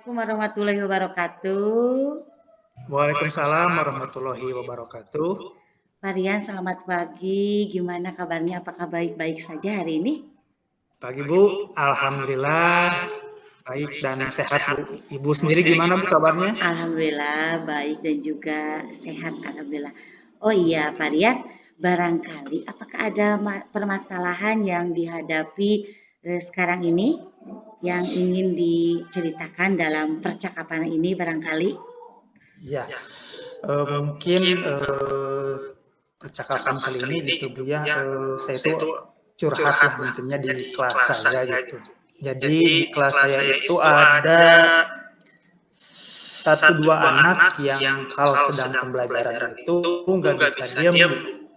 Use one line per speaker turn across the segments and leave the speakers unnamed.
Warahmatullahi wabarakatuh.
Waalaikumsalam warahmatullahi wabarakatuh.
Pak Rian, selamat pagi. Gimana kabarnya? Apakah baik-baik saja hari ini?
Pagi Bu, alhamdulillah baik dan sehat Bu. Ibu sendiri gimana Bu kabarnya?
Alhamdulillah baik dan juga sehat. Alhamdulillah. Oh iya, Pak Rian, barangkali apakah ada permasalahan yang dihadapi sekarang ini yang ingin diceritakan dalam percakapan ini barangkali?
Ya, mungkin percakapan kali ini gitu Bu ya, saya itu curhat lah mungkinnya di kelas saya gitu. Jadi di kelas saya itu ada satu dua anak yang kalau sedang pembelajaran itu nggak bisa diam,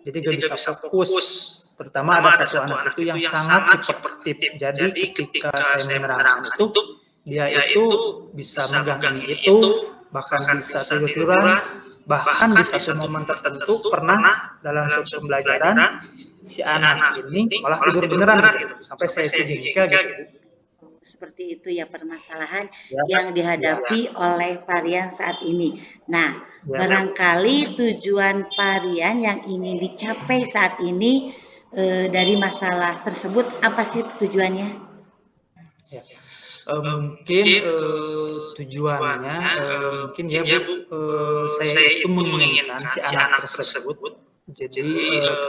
jadi nggak bisa fokus. Terutama ada satu anak itu yang sangat hiperaktif. Jadi ketika saya menerangkan itu, dia itu bisa megang ini itu, bahkan bisa tidur-tiduran, bahkan di satu momen tertentu pernah dalam suatu pembelajaran si anak ini malah tidur beneran gitu, sampai saya itu jengkel gitu.
Seperti itu ya permasalahan
Ya,
yang dihadapi oleh Pak Rian saat ini. Nah,
ya.
barangkali tujuan Pak Rian yang ingin dicapai saat ini dari masalah tersebut apa sih tujuannya?
Ya. Mungkin tujuannya mungkin ya Bu, saya itu menginginkan si anak tersebut. Jadi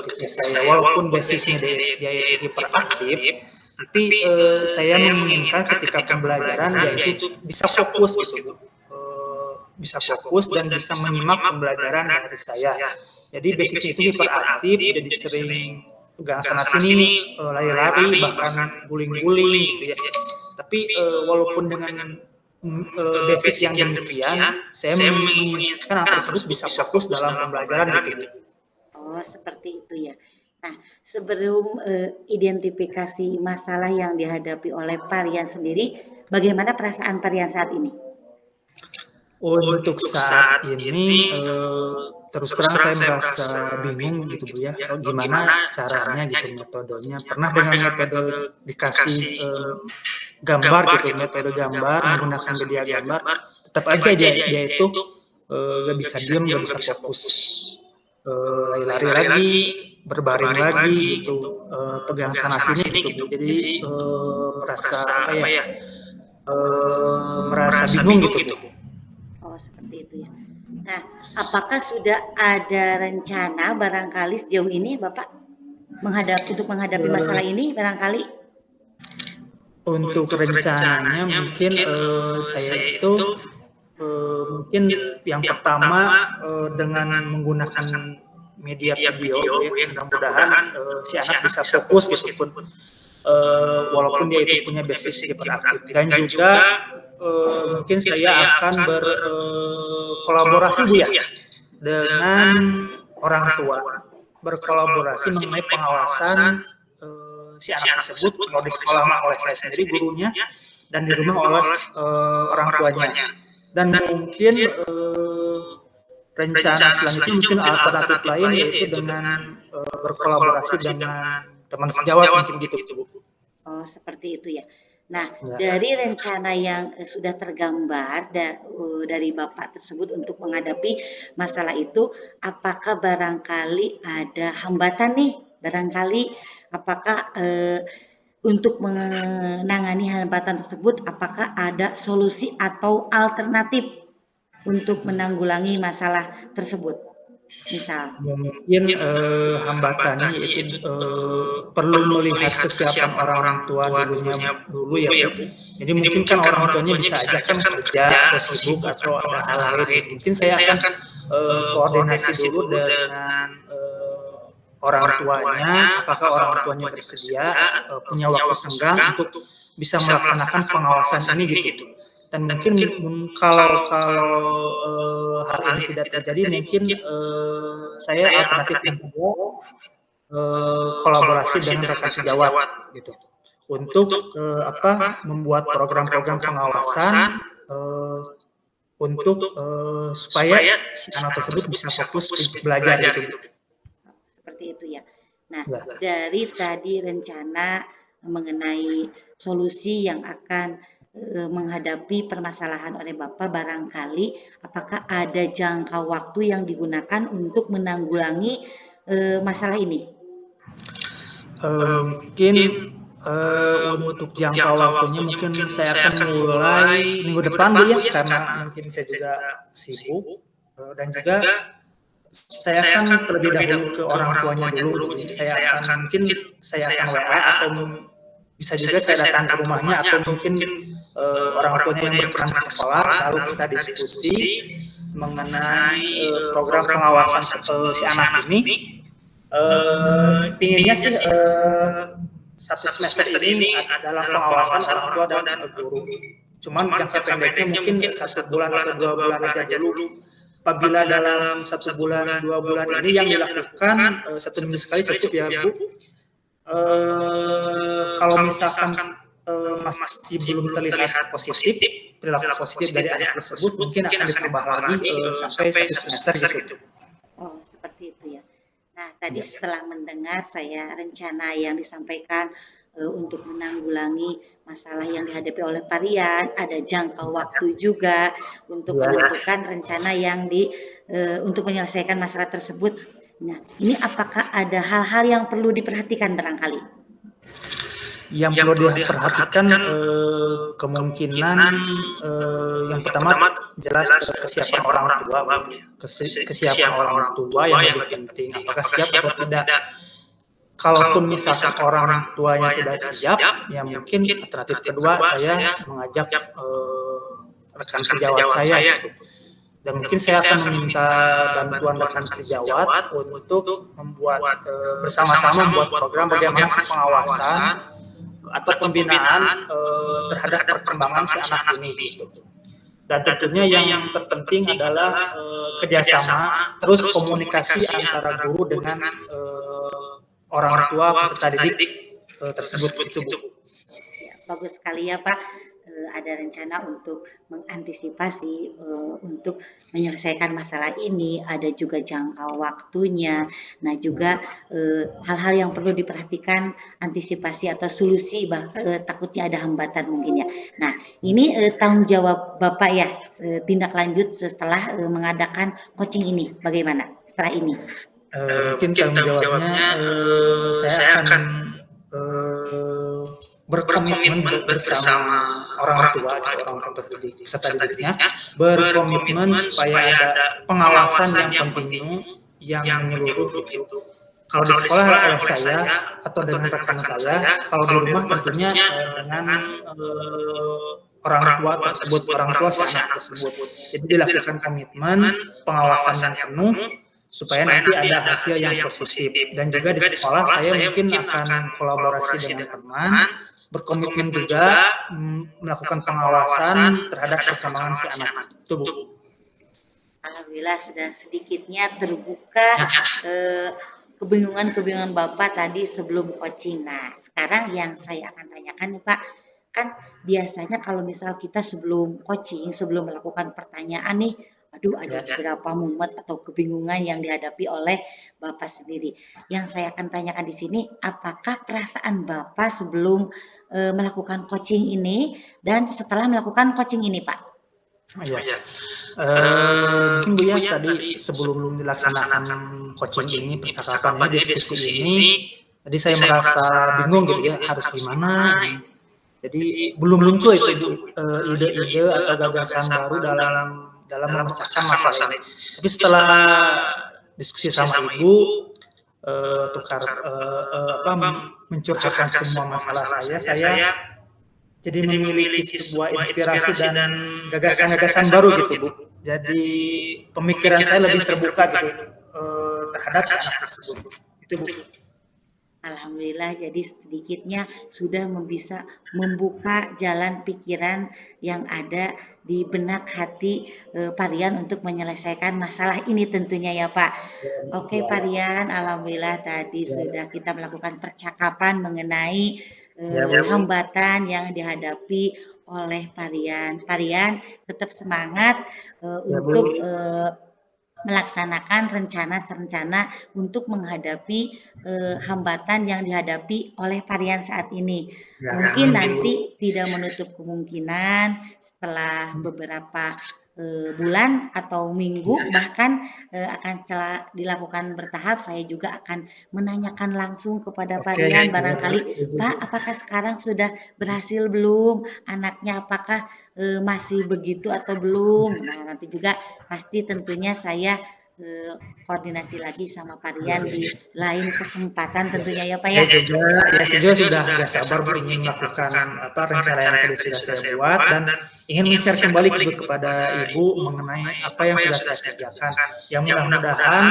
ketika saya walaupun basicnya dia itu hiperaktif, tapi saya menginginkan ketika pembelajaran dia itu bisa fokus gitu, bisa fokus dan bisa menyimak pembelajaran dari saya. Jadi basicnya itu hiperaktif, jadi sering pegang sana sini, lari-lari, bahkan guling-guling gitu ya. Tapi walaupun dengan basic yang demikian, saya menginginkan anak tersebut bisa fokus dalam pembelajaran gitu.
Oh, seperti itu ya. Nah, sebelum identifikasi masalah yang dihadapi oleh Pak Rian sendiri, bagaimana perasaan Pak Rian saat ini?
Untuk saat ini terus terang saya merasa bingung gitu Bu ya, gimana caranya gitu, metodenya. Pernah dengan metode dikasih gambar gitu, metode gambar, menggunakan media gambar, tetap aja dia itu gak bisa diam, gak bisa fokus, lari-lari lagi, berbaring lagi gitu, pegang sana sini gitu. Jadi merasa apa ya, merasa bingung gitu Bu.
Oh, seperti itu ya. Nah, apakah sudah ada rencana barangkali sejauh ini Bapak untuk menghadapi masalah ini barangkali?
Untuk rencananya mungkin saya itu mungkin yang pertama dengan menggunakan media video ya, mudah-mudahan si anak bisa fokus gitu pun walaupun dia itu punya basic hiperaktif, dan juga mungkin saya akan berkolaborasi Bu ya dengan orang tua, berkolaborasi mengenai pengawasan si anak tersebut, kalau di sekolah oleh saya sendiri gurunya, dan di rumah oleh orang tuanya. Dan mungkin rencana selanjutnya mungkin alternatif lain yaitu dengan berkolaborasi dengan teman sejawat mungkin gitu Bu.
Oh, seperti itu ya. Nah, dari rencana yang sudah tergambar dari Bapak tersebut untuk menghadapi masalah itu, apakah barangkali ada hambatan nih? Barangkali apakah untuk menangani hambatan tersebut, apakah ada solusi atau alternatif untuk menanggulangi masalah tersebut? Misal.
Mungkin hambatannya yaitu perlu melihat kesiapan orang tua dulu ya Bu. Jadi mungkin kan orang tuanya bisa aja kan kerja atau sibuk atau ada hal lain. Mungkin saya akan koordinasi dulu dengan orang tuanya, apakah orang tuanya bersedia punya waktu senggang untuk bisa melaksanakan pengawasan ini gitu. Dan mungkin kalau hal ini tidak terjadi, mungkin saya alternatif kedua kolaborasi dengan rekan sejawat gitu untuk membuat program-program pengawasan untuk supaya si anak tersebut bisa fokus belajar gitu.
Seperti itu ya. Nah, dari tadi rencana mengenai solusi yang akan menghadapi permasalahan oleh Bapak, barangkali apakah ada jangka waktu yang digunakan untuk menanggulangi masalah ini?
Mungkin untuk jangka waktunya mungkin saya akan mulai minggu depan Bu ya, karena mungkin saya juga sibuk dan juga saya akan terlebih dahulu ke orang tuanya dulu. Jadi saya akan WA atau bisa juga saya datang ke rumahnya atau mungkin orang tuanya yang berkenan ke sekolah, lalu kita diskusi mengenai program pengawasan si anak ini. Pinginnya sih satu semester ini adalah pengawasan orang tua dan guru. Cuman jangka pendeknya mungkin 1 bulan atau 2 bulan aja dulu. Apabila dalam 1 bulan 2 bulan ini yang dilakukan 1 minggu sekali cukup ya Bu. Kalau misalkan masih belum terlihat positif, perilaku positif dari anak tersebut mungkin akan ditambah lagi sampai 1 semester gitu.
Oh, seperti itu ya. Nah, tadi setelah mendengar saya rencana yang disampaikan untuk menanggulangi masalah yang dihadapi oleh Parian, ada jangka waktu juga untuk menentukan rencana yang untuk menyelesaikan masalah tersebut. Nah, ini apakah ada hal-hal yang perlu diperhatikan barangkali?
Yang perlu diperhatikan kemungkinan yang pertama jelas kesiapan orang tua, kesiapan orang tua yang lebih penting. Apakah siap atau tidak? Kalaupun misalkan orang tuanya tidak siap, ya mungkin alternatif kedua saya mengajak rekan sejawat saya gitu. Dan mungkin saya akan meminta bantuan rekan sejawat untuk membuat bersama-sama membuat program bagaimana sih pengawasan atau pembinaan terhadap perkembangan si anak ini gitu. Dan tentunya yang terpenting adalah kerjasama, terus komunikasi antara guru dengan orang tua peserta didik tersebut itu Bu.
Ya, bagus sekali ya Pak. Ada rencana untuk mengantisipasi untuk menyelesaikan masalah ini, ada juga jangka waktunya. Nah, juga hal-hal yang perlu diperhatikan, antisipasi atau solusi, takutnya ada hambatan mungkin ya. Nah, ini tanggung jawab Bapak ya, tindak lanjut setelah mengadakan coaching ini, bagaimana setelah ini?
Mungkin tanggung jawabnya saya akan berkomitmen bersama orang tua peserta didiknya, berkomitmen supaya ada pengawasan yang penting, yang menyeluruh gitu. Kalau di sekolah oleh saya atau dengan rekan saya, kalau di rumah tentunya dengan orang tua tersebut, orang tua si anak tersebut. Jadi dilakukan komitmen pengawasan yang penuh supaya nanti ada hasil yang positif. Dan juga di sekolah saya mungkin akan kolaborasi dengan teman, berkomitmen juga melakukan pengawasan terhadap perkembangan si anak itu Bu.
Alhamdulillah sudah sedikitnya terbuka kebingungan Bapak tadi sebelum coaching. Nah, sekarang yang saya akan tanyakan nih Pak, kan biasanya kalau misal kita sebelum coaching, sebelum melakukan pertanyaan nih, aduh ada beberapa mumet atau kebingungan yang dihadapi oleh Bapak sendiri. Yang saya akan tanyakan di sini, apakah perasaan Bapak sebelum melakukan coaching ini dan setelah melakukan coaching ini Pak?
Mungkin Bu ya tadi sebelum dilaksanakan coaching ini, percakapan ini, diskusi ini, tadi saya merasa bingung gitu ya, harus gimana. Jadi belum muncul itu ide-ide atau gagasan baru dalam memecahkan masalah ini. Tapi setelah diskusi sama Ibu, mencurahkan semua masalah saya jadi memiliki sebuah inspirasi dan gagasan-gagasan baru gitu Bu. Jadi pemikiran saya lebih terbuka gitu terhadap si anak tersebut. Itu Bu.
Alhamdulillah, jadi sedikitnya sudah bisa membuka jalan pikiran yang ada di benak hati Parian untuk menyelesaikan masalah ini tentunya ya Pak. Oke Parian, alhamdulillah tadi sudah kita melakukan percakapan mengenai hambatan yang dihadapi oleh Parian. Parian tetap semangat untuk melaksanakan rencana-rencana untuk menghadapi hambatan yang dihadapi oleh Parian saat ini.
Ya,
Mungkin
amin Bu.
nanti tidak menutup kemungkinan setelah beberapa bulan atau minggu bahkan akan dilakukan bertahap. Saya juga akan menanyakan langsung kepada
Oke,
Parian
boleh Bu,
barangkali,
setuju Bu.
Pak, apakah sekarang sudah berhasil belum? Anaknya apakah masih begitu atau belum? Nah, nanti juga pasti tentunya saya koordinasi lagi sama Parian di lain kesempatan tentunya ya Pak ya.
Saya juga sudah gak sabar Bu ingin melakukan rencana yang tadi sudah saya buat dan ingin men-share kembali kepada Ibu mengenai apa yang sudah saya kerjakan. Yang mudah-mudahan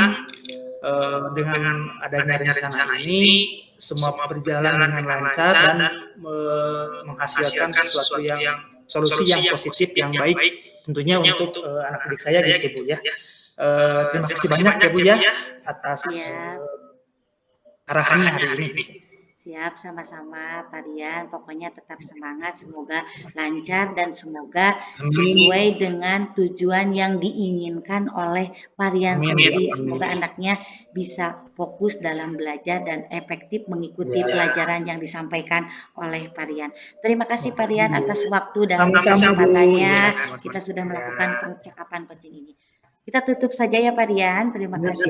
dengan adanya rencana ini semua berjalan dengan lancar dan menghasilkan sesuatu yang solusi yang positif yang baik tentunya untuk anak didik saya gitu Bu ya. Terima kasih banyak ya Bu ya atas arahannya hari ini.
Siap, sama-sama Parian. Pokoknya tetap semangat, semoga lancar dan semoga sesuai dengan tujuan yang diinginkan oleh Parian sendiri. Semoga anaknya bisa fokus dalam belajar dan efektif mengikuti pelajaran yang disampaikan oleh Parian. Terima kasih Parian atas waktu dan kesempatannya. Kita sudah melakukan percakapan coaching ini. Kita tutup saja ya Parian. Terima kasih.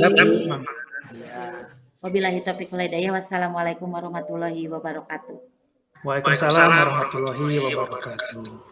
Wabillahi taufiq wal hidayah. Wassalamualaikum warahmatullahi wabarakatuh.
Waalaikumsalam warahmatullahi wabarakatuh.